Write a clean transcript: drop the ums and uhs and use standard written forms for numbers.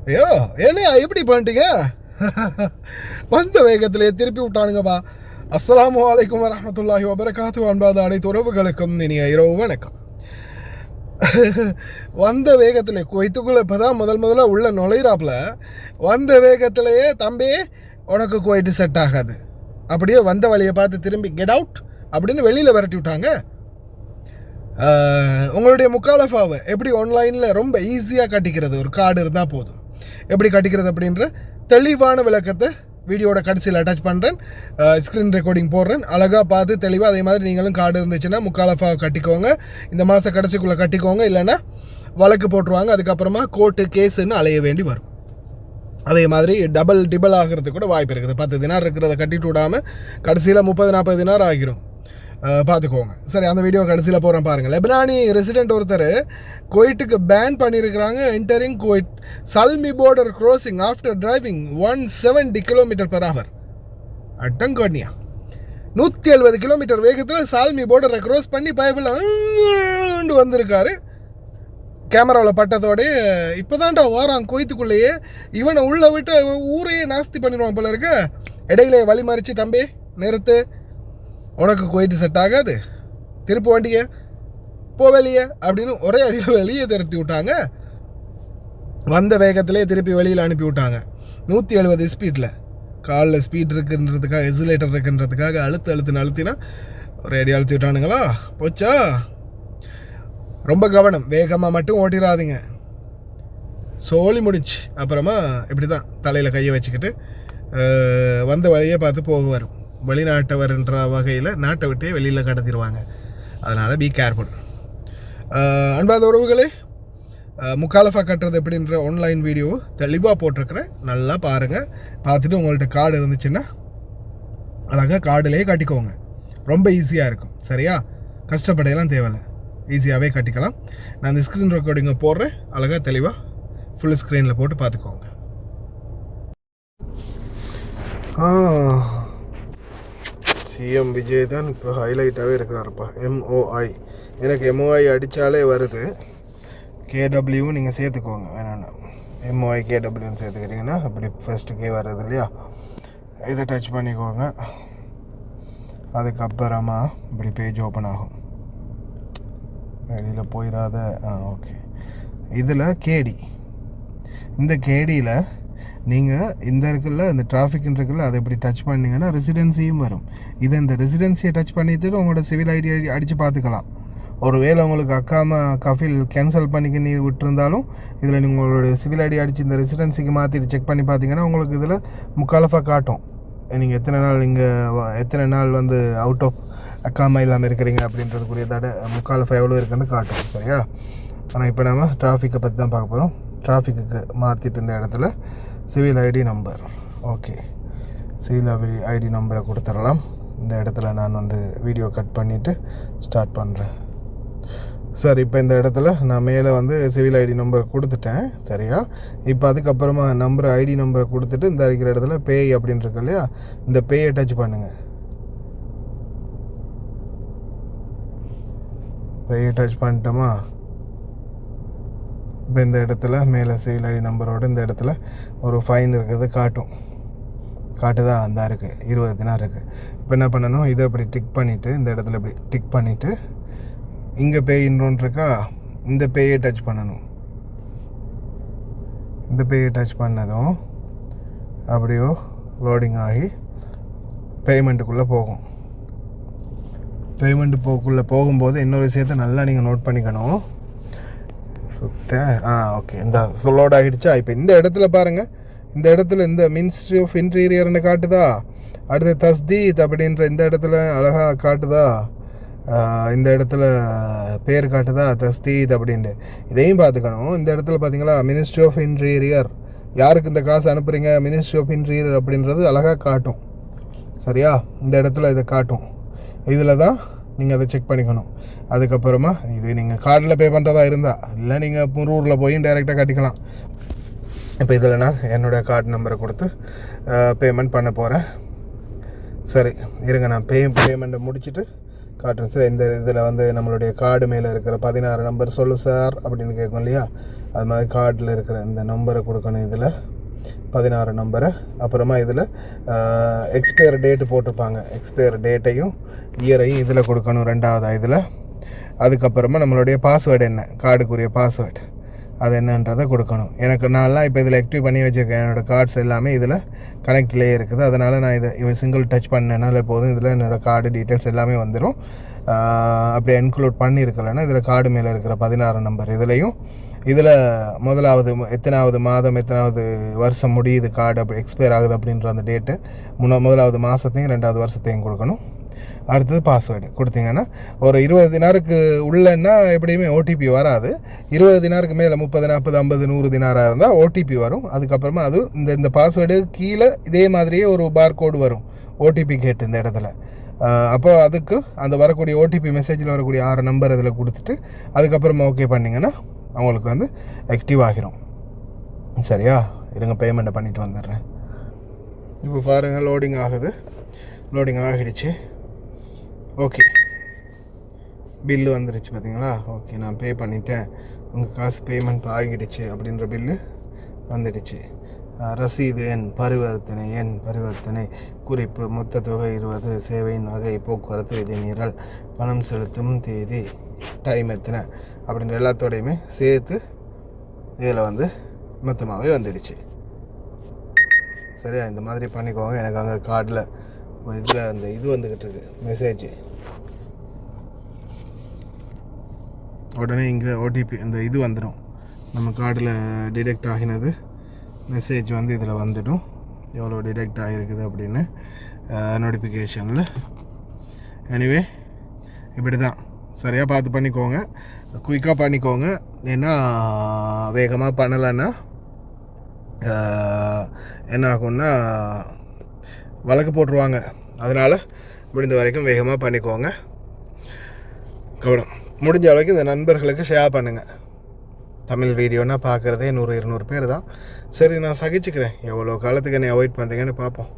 ஐயோ என்ன எப்படி பண்ணிட்டீங்க? வந்த வேகத்திலே திருப்பி விட்டானுங்கப்பா. அஸ்ஸலாமு அலைக்கும் வரஹ்மத்துல்லாஹி வபரகாத்துஹு. அன்பாத அனைத்து உறவுகளுக்கும் இனிய இரவு வணக்கம். வந்த வேகத்தில் குவைத்துக்குள்ளே இப்போ தான் முதல்ல உள்ள நுழையிறாப்புல. வந்த வேகத்திலேயே தம்பி உனக்கு குவைட்டு செட் ஆகாது, அப்படியே வந்த வழியை பார்த்து திரும்பி கெட் அவுட் அப்படின்னு வெளியில் விரட்டி விட்டாங்க. உங்களுடைய முக்காலஃபாவை எப்படி ஆன்லைனில் ரொம்ப ஈஸியாக கட்டிக்கிறது, ஒரு கார்டு இருந்தால் போதும், எப்படி கட்டிக்கிறது அப்படின்ற தெளிவான விளக்கத்தை வீடியோட கடைசியில் அட்டாச் பண்ணுறேன். ஸ்க்ரீன் ரெக்கார்டிங் போடுறேன், அழகாக பார்த்து தெளிவாக. அதே மாதிரி நீங்களும் கார்டு இருந்துச்சுன்னா முக்காலஃபாவை கட்டிக்கோங்க, இந்த மாத கடைசிக்குள்ளே கட்டிக்கோங்க, இல்லைன்னா வழக்கு போட்டுருவாங்க. அதுக்கப்புறமா கோர்ட்டு கேஸுன்னு அலைய வேண்டி வரும். அதே மாதிரி டிபிள் ஆகிறதுக்கு கூட வாய்ப்பு இருக்குது. 10 தினார் இருக்கிறத கட்டிட்டு விடாமல் கடைசியில் 30-40 தினார் ஆகிரும், பார்த்துக்கோங்க. சரி, அந்த வீடியோ கடைசியில் போகிறேன் பாருங்கள். லெபனானி ரெசிடென்ட் ஒருத்தர் குவைட்டுக்கு பேன் பண்ணியிருக்கிறாங்க. Entering Kuwait Salmi border crossing after driving 170 km/h. அட்டங்கோனியா 170 கிலோமீட்டர் வேகத்தில் சால்மி பார்டரை க்ராஸ் பண்ணி பைபிள் வந்திருக்காரு. கேமராவில் பட்டத்தோடய இப்போ தான்டா வாரான் குவைத்துக்குள்ளேயே, இவனை உள்ளே விட்டு ஊரையே நாஸ்தி பண்ணிடுவான் போல இருக்க. இடையிலே வழி மறிச்சு தம்பி நிறுத்து, உனக்கு குவைட்டு செட் ஆகாது, திருப்பு வண்டியை போ வெளியே அப்படின்னு ஒரே அடியில் வெளியே திரட்டி விட்டாங்க. வந்த வேகத்திலே திருப்பி வெளியில் அனுப்பி விட்டாங்க. 170 ஸ்பீடில். காலில் ஸ்பீட் இருக்குன்றதுக்காக, எக்ஸிலேட்டர் இருக்குன்றதுக்காக அழுத்தினா ஒரே அடி அழுத்தி விட்டானுங்களா, போச்சா. ரொம்ப கவனம், வேகமாக மட்டும் ஓட்டிடாதீங்க, சோழி முடிச்சு. அப்புறமா இப்படி தான் தலையில் கையை வச்சுக்கிட்டு வந்த வழியை பார்த்து போக வரும். வெளிநாட்டவர்ன்ற வகையில் நாட்டை விட்டே வெளியில் கடத்திடுவாங்க. அதனால் பி கேர்ஃபுல். அன்பாத உறவுகளே, முக்காலஃபா கட்டுறது எப்படின்ற ஆன்லைன் வீடியோ தெளிவாக போட்டிருக்கிறேன், நல்லா பாருங்கள். பார்த்துட்டு உங்கள்கிட்ட கார்டு இருந்துச்சுன்னா அழகாக கார்டுலேயே கட்டிக்கோங்க, ரொம்ப ஈஸியாக இருக்கும். சரியா, கஷ்டப்படையெல்லாம் தேவையில்லை, ஈஸியாகவே கட்டிக்கலாம். நான் இந்த ஸ்க்ரீன் ரெக்கார்டிங்கை போடுறேன், அழகாக தெளிவாக ஃபுல் ஸ்க்ரீனில் போட்டு பார்த்துக்கோங்க. சிஎம் விஜய் தான் இப்போ ஹைலைட்டாகவே இருக்கிறாருப்பா. MOI, எனக்கு MOI அடித்தாலே வருது. KW நீங்கள் சேர்த்துக்கோங்க, வேணாண்ணா MOI KWன்னு சேர்த்துக்கிட்டிங்கன்னா அப்படி ஃபஸ்ட்டுக்கே வருது இல்லையா. இதை டச் பண்ணிக்கோங்க. அதுக்கப்புறமா இப்படி பேஜ் ஓப்பன் ஆகும், வெளியில் போயிடாத. ஓகே, இதில் கேடி, இந்த கேடியில் நீங்கள் இந்த இருக்குல்ல, இந்த டிராஃபிக்னு இருக்குல்ல, அதை இப்படி டச் பண்ணிங்கன்னா ரெசிடென்சியும் வரும். இதை இந்த ரெசிடென்சியை டச் பண்ணிட்டு உங்களோட சிவில் ஐடி அடித்து பார்த்துக்கலாம். ஒருவேளை உங்களுக்கு அக்காம கஃபில் கேன்சல் பண்ணிக்க நீ விட்டுருந்தாலும் இதில் நீங்கள் உங்களோட சிவில் ஐடி அடித்து இந்த ரெசிடென்சிக்கு மாற்றிட்டு செக் பண்ணி பார்த்தீங்கன்னா உங்களுக்கு இதில் முக்காலஃபாக காட்டும். நீங்கள் எத்தனை நாள் வந்து அவுட் ஆஃப் அக்காமா இல்லாமல் இருக்கிறீங்க அப்படின்றதுக்குரிய முக்காலஃபா எவ்வளோ இருக்குன்னு காட்டும். சரியா, ஆனால் இப்போ நம்ம டிராஃபிக்கை பற்றி தான் பார்க்க போகிறோம். டிராஃபிக்கு மாற்றிட்டு இந்த இடத்துல civil ID number, okay, civil ID நம்பரை கொடுத்துடலாம். இந்த இடத்துல நான் வந்து வீடியோ கட் பண்ணிவிட்டு ஸ்டார்ட் பண்ணுறேன். சார், இப்போ இந்த இடத்துல நான் மேலே வந்து சிவில் ஐடி நம்பர் கொடுத்துட்டேன். சரியா, இப்போ அதுக்கப்புறமா ஐடி நம்பரை கொடுத்துட்டு இந்த இருக்கிற இடத்துல பேய் அப்படின்னு இருக்கு இல்லையா, இந்த பேயை டச் பண்ணுங்கள். பேயை டச் பண்ணிட்டோமா, இப்போ இந்த இடத்துல மேலே சிவில் ஐடி நம்பரோடு இந்த இடத்துல ஒரு ஃபைன் இருக்குது காட்டுதா, அந்த இருக்குது 20 தினார் இருக்குது. இப்போ என்ன பண்ணணும், இதை அப்படி டிக் பண்ணிவிட்டு இந்த இடத்துல இப்படி டிக் பண்ணிவிட்டு இங்கே பே இன்னொன்று இருக்கா, இந்த பேயை டச் பண்ணணும். இந்த பேயை டச் பண்ணதும் அப்படியோ லோடிங் ஆகி பேமெண்ட்டுக்குள்ளே போகும். பேமெண்ட்டு போகும்போது இன்னொரு விஷயத்தை நல்லா நீங்கள் நோட் பண்ணிக்கணும். ஓகே, இந்த லோட் ஆகிடுச்சா. இப்போ இந்த இடத்துல பாருங்கள், இந்த இடத்துல இந்த மினிஸ்ட்ரி ஆஃப் இன்டீரியர்னு காட்டுதா, அடுத்து தஸ்தீத் அப்படின்ற இந்த இடத்துல அழகாக காட்டுதா, இந்த இடத்துல பேர் காட்டுதா தஸ்தீத் அப்படின்ட்டு. இதையும் பார்த்துக்கணும். இந்த இடத்துல பார்த்தீங்களா மினிஸ்ட்ரி ஆஃப் இன்டீரியர், யாருக்கு இந்த காசு அனுப்புகிறீங்க, மினிஸ்ட்ரி ஆஃப் இன்டீரியர் அப்படின்றது அழகாக காட்டும். சரியா, இந்த இடத்துல இதை காட்டும். இதில் தான் நீங்கள் அதை செக் பண்ணிக்கணும். அதுக்கப்புறமா இது நீங்கள் கார்டில் பே பண்ணுறதா இருந்தால், இல்லை நீங்கள் முரூரில் போய் டைரெக்டாக கட்டிக்கலாம். இப்போ இதில் நான் என்னோடய கார்டு நம்பரை கொடுத்து பேமெண்ட் பண்ண போகிறேன். சரி இருங்க, நான் பேமெண்ட்டை முடிச்சுட்டு காட்டுறேன் சார். இந்த இதில் வந்து நம்மளுடைய கார்டு மேலே இருக்கிற 16 நம்பர் சொல்லு சார் அப்படின்னு கேட்கும் இல்லையா, அது மாதிரி கார்டில் இருக்கிற இந்த நம்பரை கொடுக்கணும். இதில் 16 நம்பரை. அப்புறமா இதில் எக்ஸ்பயர் டேட்டு போட்டிருப்பாங்க, எக்ஸ்பயர் டேட்டையும் இயரையும் இதில் கொடுக்கணும் 2வது இதில். அதுக்கப்புறமா நம்மளுடைய பாஸ்வேர்டு என்ன, கார்டுக்குரிய பாஸ்வேர்டு அது என்னன்றதை கொடுக்கணும். எனக்கு நான்லாம் இப்போ இதில் ஆக்டிவ் பண்ணி வச்சுருக்கேன், என்னோடய கார்ட்ஸ் எல்லாமே இதில் கனெக்ட்லேயே இருக்குது. அதனால் நான் இதை சிங்கிள் டச் பண்ணனால போதும், இதில் என்னோடய கார்டு டீட்டெயில்ஸ் எல்லாமே வந்துடும். அப்படியே இன்க்ளூட் பண்ணியிருக்கலன்னா இதில் கார்டு மேலே இருக்கிற 16 நம்பர் இதுலேயும், இதில் முதலாவது எத்தனாவது மாதம் எத்தனாவது வருஷம் முடியுது கார்டு அப்படி எக்ஸ்பயர் ஆகுது அப்படின்ற அந்த டேட்டு, முதலாவது மாதத்தையும் 2வது வருஷத்தையும் கொடுக்கணும். அடுத்தது பாஸ்வேர்டு கொடுத்தீங்கன்னா ஒரு 20 தினாருக்கு உள்ளன்னா எப்படியுமே ஓடிபி வராது. 20 தினாருக்கு மேலே 30, 40, 50, 100 தினாராக இருந்தால் ஓடிபி வரும். அதுக்கப்புறமா அது இந்த பாஸ்வேர்டு கீழே இதே மாதிரியே ஒரு பார் கோடு வரும், ஓடிபி கேட்டு இந்த இடத்துல. அப்போ அதுக்கு அந்த வரக்கூடிய ஓடிபி மெசேஜில் வரக்கூடிய 6 நம்பர் இதில் கொடுத்துட்டு அதுக்கப்புறமா ஓகே பண்ணிங்கன்னா அவங்களுக்கு வந்து ஆக்டிவ் ஆகிரும். சரியா, இருங்க பேமெண்ட்டை பண்ணிவிட்டு வந்துடுறேன். இப்போ பாருங்கள் லோடிங் ஆகுது, லோடிங் ஆகிடுச்சு. ஓகே, பில்லு வந்துடுச்சு பார்த்தீங்களா. ஓகே, நான் பே பண்ணிட்டேன், உங்கள் காசு பேமெண்ட் ஆகிடுச்சு அப்படின்ற பில்லு வந்துடுச்சு. ரசீது எண், பரிவர்த்தனை குறிப்பு, மொத்த தொகை 20, சேவையின் வகை, போக்குவரத்து விதிமீறல், பணம் செலுத்தும் தேதி, டைம் எத்தனை அப்படின்ற எல்லாத்தோடையுமே சேர்த்து இதில் வந்து மொத்தமாகவே வந்துடுச்சு. சரியா, இந்த மாதிரி பண்ணிக்கோங்க. எனக்கு அங்கே கார்டில் இதில் அந்த இது வந்துக்கிட்டு இருக்கு மெசேஜ், உடனே இங்கே ஓடிபி அந்த இது வந்துடும், நம்ம கார்டில் டிடெக்ட் ஆகினது மெசேஜ் வந்து இதில் வந்துடும், எவ்வளோ டிடெக்ட் ஆகிருக்குது அப்படின்னு நோட்டிஃபிகேஷனில். எனிவே இப்படி தான், சரியாக பார்த்து பண்ணிக்கோங்க, குயிக்காக பண்ணிக்கோங்க. ஏன்னா வேகமாக பண்ணலைன்னா என்ன ஆகும்னா வழக்கு போட்டுருவாங்க. அதனால் முடிந்த வரைக்கும் வேகமாக பண்ணிக்கோங்க. கவனம், முடிஞ்ச அளவுக்கு இந்த நண்பர்களுக்கு ஷேர் பண்ணுங்கள். தமிழ் வீடியோனால் பார்க்குறதே 100-200 பேர் தான். சரி, நான் சகிச்சுக்கிறேன், எவ்வளோ காலத்துக்கு என்னை அவாய்ட் பண்ணுறீங்கன்னு பார்ப்போம்.